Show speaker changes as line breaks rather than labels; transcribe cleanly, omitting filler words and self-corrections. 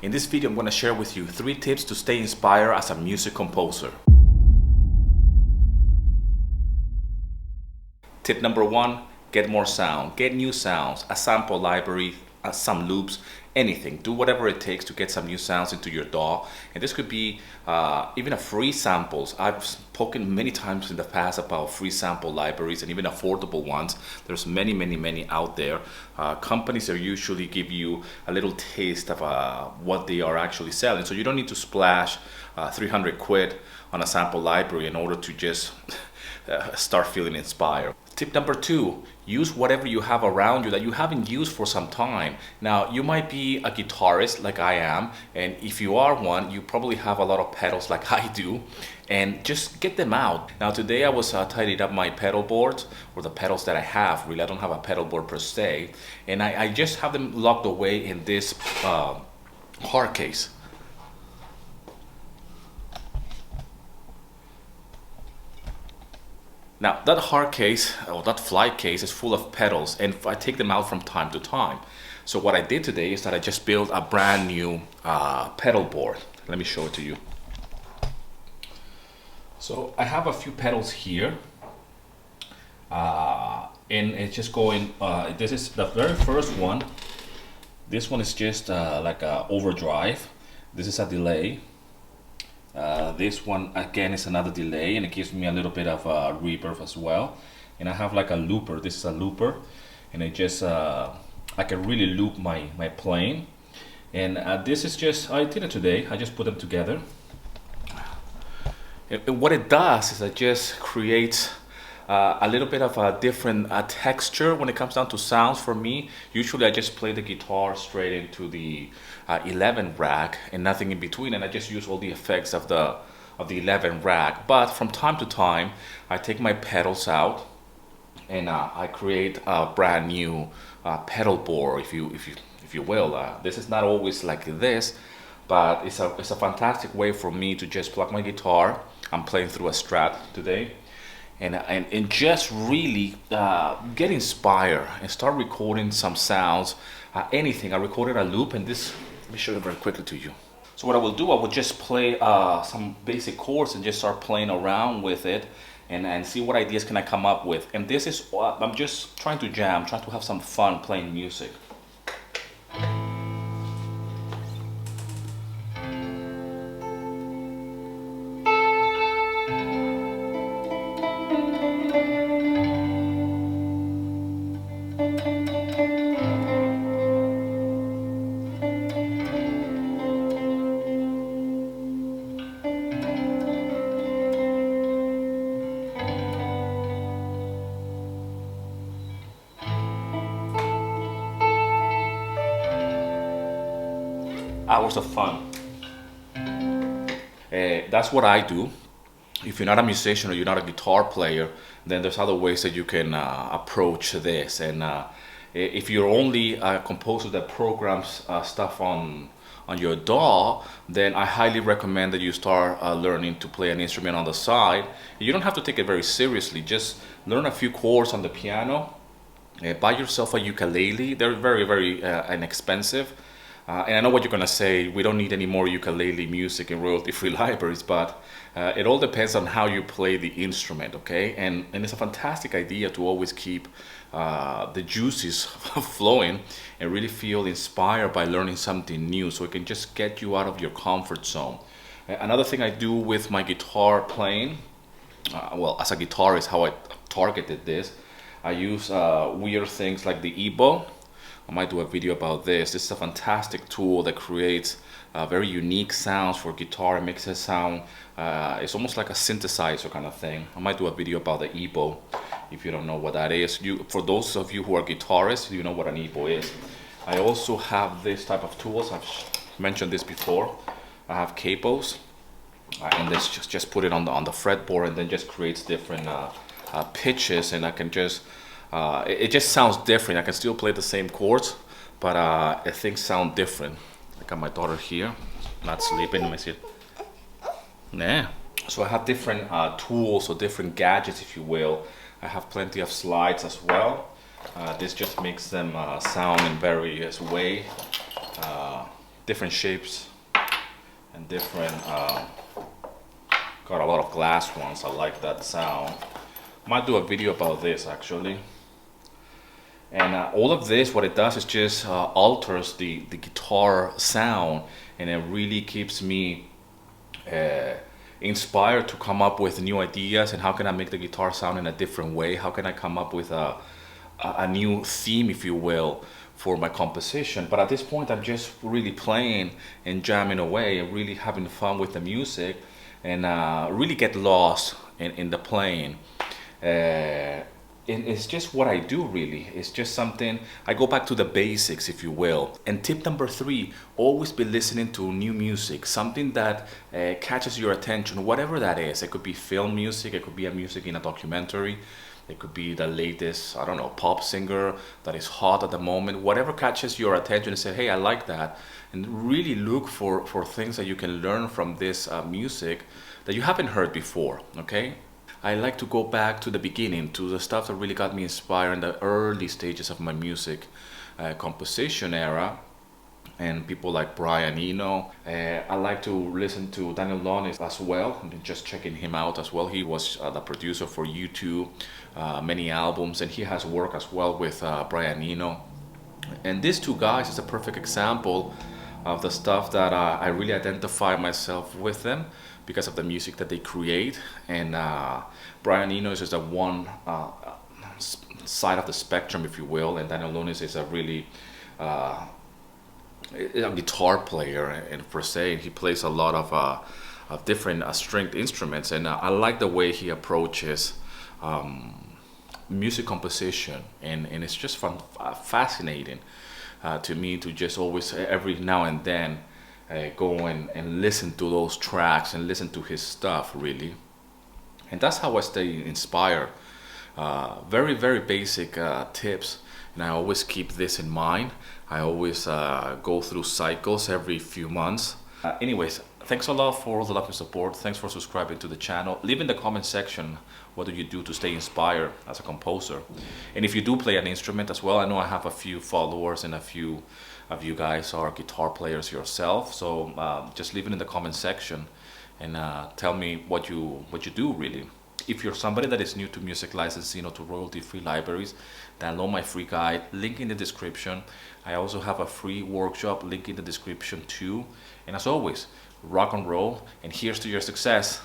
In this video, I'm going to share with you 3 tips to stay inspired as a music composer. Tip number 1, get more sound, get new sounds, a sample library, some loops, anything. Do whatever it takes to get some new sounds into your DAW. And this could be even a free samples. I've spoken many times in the past about free sample libraries and even affordable ones. There's many out there. Companies that usually give you a little taste of what they are actually selling. So you don't need to splash 300 quid on a sample library in order to just start feeling inspired. Tip number 2, use whatever you have around you that you haven't used for some time. Now, you might be a guitarist like I am, and if you are one, you probably have a lot of pedals like I do, and just get them out. Now, today I was tidying up my pedal boards, or the pedals that I have. Really, I don't have a pedal board per se, and I just have them locked away in this hard case. Now that hard case, or that flight case, is full of pedals, and I take them out from time to time. So what I did today is that I just built a brand new pedal board. Let me show it to you. So I have a few pedals here, and it's just going, this is the very first one. This one is just like a overdrive. This is a delay. This one again is another delay, and it gives me a little bit of reverb as well. And I have like a looper. This is a looper, and it just I can really loop my playing. And this is just, I did it today. I just put them together. And what it does is it just creates a little bit of a different texture when it comes down to sounds for me. Usually I just play the guitar straight into the 11 rack and nothing in between, and I just use all the effects of the 11 rack. But from time to time I take my pedals out and I create a brand new pedal board, if you will. This is not always like this, but it's a fantastic way for me to just plug my guitar. I'm playing through a Strat today. And just really get inspired and start recording some sounds, anything. I recorded a loop, and this, let me show you very quickly to you. So what I will do, I will just play some basic chords and just start playing around with it and see what ideas can I come up with. And this is, I'm just trying to jam, trying to have some fun playing music. Hours of fun. That's what I do. If you're not a musician or you're not a guitar player, then there's other ways that you can approach this. And if you're only a composer that programs stuff on your DAW, then I highly recommend that you start learning to play an instrument on the side. You don't have to take it very seriously. Just learn a few chords on the piano. Buy yourself a ukulele. They're very inexpensive. And I know what you're gonna say, we don't need any more ukulele music in royalty-free libraries, but it all depends on how you play the instrument, okay? And it's a fantastic idea to always keep the juices flowing and really feel inspired by learning something new, so it can just get you out of your comfort zone. Another thing I do with my guitar playing, well, as a guitarist, how I targeted this, I use weird things like the EBow. I might do a video about this. This is a fantastic tool that creates very unique sounds for guitar. It makes it sound, it's almost like a synthesizer kind of thing. I might do a video about the EBow if you don't know what that is. For those of you who are guitarists, you know what an EBow is. I also have this type of tools. I've mentioned this before. I have capos, and this just put it on the fretboard, and then just creates different pitches, and I can just it just sounds different. I can still play the same chords, but things sound different. I got my daughter here, not sleeping. Let me see. Yeah. So I have different tools or different gadgets, if you will. I have plenty of slides as well. This just makes them sound in various way. different shapes and different, got a lot of glass ones. I like that sound. Might do a video about this actually. And all of this, what it does is just alters the guitar sound, and it really keeps me inspired to come up with new ideas. And how can I make the guitar sound in a different way? How can I come up with a new theme, if you will, for my composition? But at this point, I'm just really playing and jamming away and really having fun with the music, and really get lost in the playing. And it's just what I do, really. It's just something, I go back to the basics, if you will. And tip number 3, always be listening to new music, something that catches your attention, whatever that is. It could be film music, it could be a music in a documentary, it could be the latest, I don't know, pop singer that is hot at the moment. Whatever catches your attention, and say, hey, I like that. And really look for things that you can learn from this music that you haven't heard before, okay? I like to go back to the beginning, to the stuff that really got me inspired in the early stages of my music composition era, and people like Brian Eno. I like to listen to Daniel Lonis as well, and just checking him out as well. He was the producer for U2, many albums, and he has worked as well with Brian Eno. And these two guys is a perfect example of the stuff that I really identify myself with them, because of the music that they create. And Brian Eno is just a one side of the spectrum, if you will, and Daniel Lunis is a really a guitar player, and per se, he plays a lot of different stringed instruments, and I like the way he approaches music composition, and it's just fascinating to me to just always, every now and then, go and listen to those tracks and listen to his stuff, really. And that's how I stay inspired. Very, very basic tips, and I always keep this in mind. I always go through cycles every few months. Anyways, thanks a lot for all the love and support. Thanks for subscribing to the channel. Leave in the comment section what do you do to stay inspired as a composer. And if you do play an instrument as well, I know I have a few followers, and a few of you guys are guitar players yourself. So just leave it in the comment section, and tell me what you do, really. If you're somebody that is new to music licensing or to royalty-free libraries, download my free guide, link in the description. I also have a free workshop, link in the description too. And as always, rock and roll, and here's to your success.